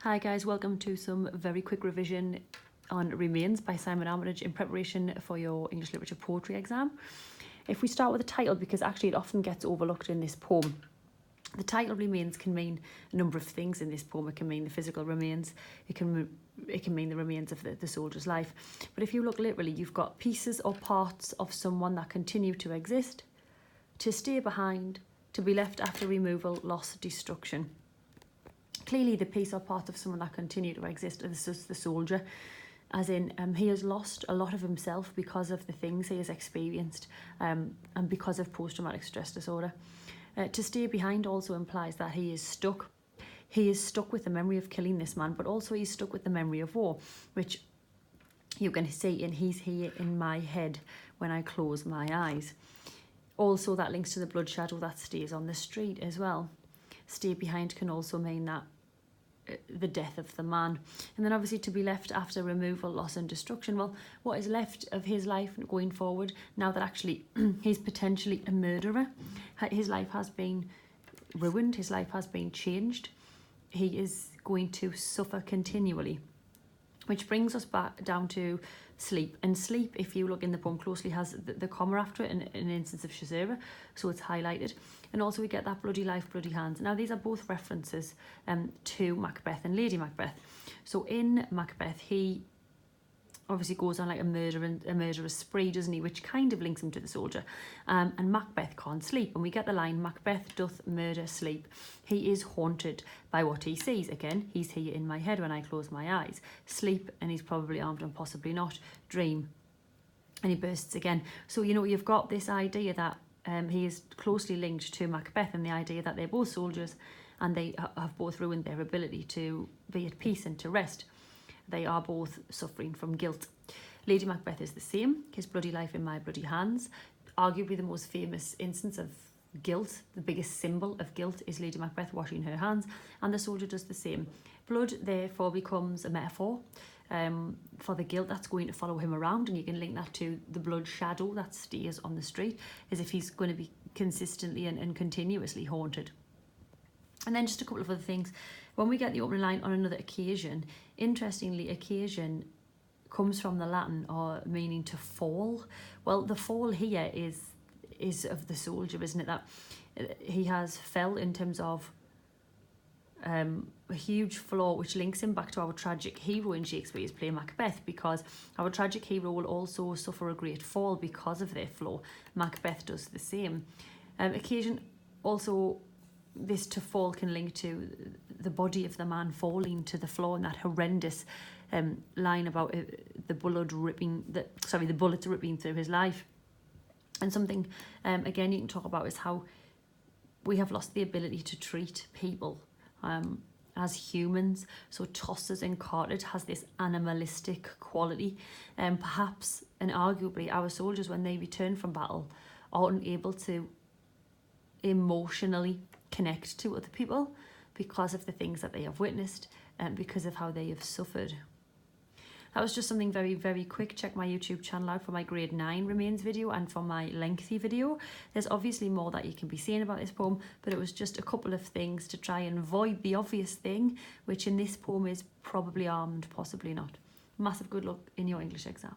Hi guys, welcome to some very quick revision on Remains by Simon Armitage in preparation for your English Literature poetry exam. If we start with the title, because actually it often gets overlooked in this poem. The title Remains can mean a number of things in this poem. It can mean the physical remains, it can mean the remains of the soldier's life. But if you look literally, you've got pieces or parts of someone that continue to exist, to stay behind, to be left after removal, loss, destruction. Clearly the piece or part of someone that continue to exist is the soldier, as in he has lost a lot of himself because of the things he has experienced and because of post-traumatic stress disorder. To stay behind also implies that he is stuck. He is stuck with the memory of killing this man, but also he's stuck with the memory of war, which you can see in "he's here in my head when I close my eyes." Also that links to the blood shadow that stays on the street as well. Stay behind can also mean that the death of the man. And then obviously to be left after removal, loss and destruction. Well, what is left of his life going forward now that actually he's potentially a murderer? His life has been ruined, his life has been changed. He is going to suffer continually. Which brings us back down to sleep. And sleep, if you look in the poem closely, has the comma after it in an instance of Shazera, so it's highlighted. And also we get that bloody life, bloody hands. Now these are both references to Macbeth and Lady Macbeth. So in Macbeth, he obviously goes on like a murderous spree, doesn't he, which kind of links him to the soldier. And Macbeth can't sleep, and we get the line, Macbeth doth murder sleep. He is haunted by what he sees. Again, he's here in my head when I close my eyes. Sleep, and he's probably armed and possibly not. Dream, and he bursts again. So, you know, you've got this idea that he is closely linked to Macbeth, and the idea that they're both soldiers and they have both ruined their ability to be at peace and to rest. They are both suffering from guilt. Lady Macbeth is the same. His bloody life in my bloody hands. Arguably the most famous instance of guilt, the biggest symbol of guilt, is Lady Macbeth washing her hands, and the soldier does the same. Blood therefore becomes a metaphor for the guilt that's going to follow him around, and you can link that to the blood shadow that stays on the street, as if he's going to be consistently and continuously haunted. And then just a couple of other things. When we get the opening line, on another occasion, interestingly, occasion comes from the Latin or meaning to fall. Well, the fall here is of the soldier, isn't it? That he has fell in terms of a huge flaw, which links him back to our tragic hero in Shakespeare's play Macbeth, because our tragic hero will also suffer a great fall because of their flaw. Macbeth does the same. Occasion also, this to fall can link to the body of the man falling to the floor, and that horrendous line about the bullets ripping through his life. And something again you can talk about is how we have lost the ability to treat people as humans. So Chaucer's Encarted has this animalistic quality, and perhaps and arguably our soldiers, when they return from battle, aren't able to emotionally connect to other people because of the things that they have witnessed and because of how they have suffered. That was just something very, very quick. Check my YouTube channel out for my grade 9 Remains video and for my lengthy video. There's obviously more that you can be saying about this poem, but it was just a couple of things to try and avoid the obvious thing, which in this poem is probably armed, possibly not. Massive good luck in your English exam.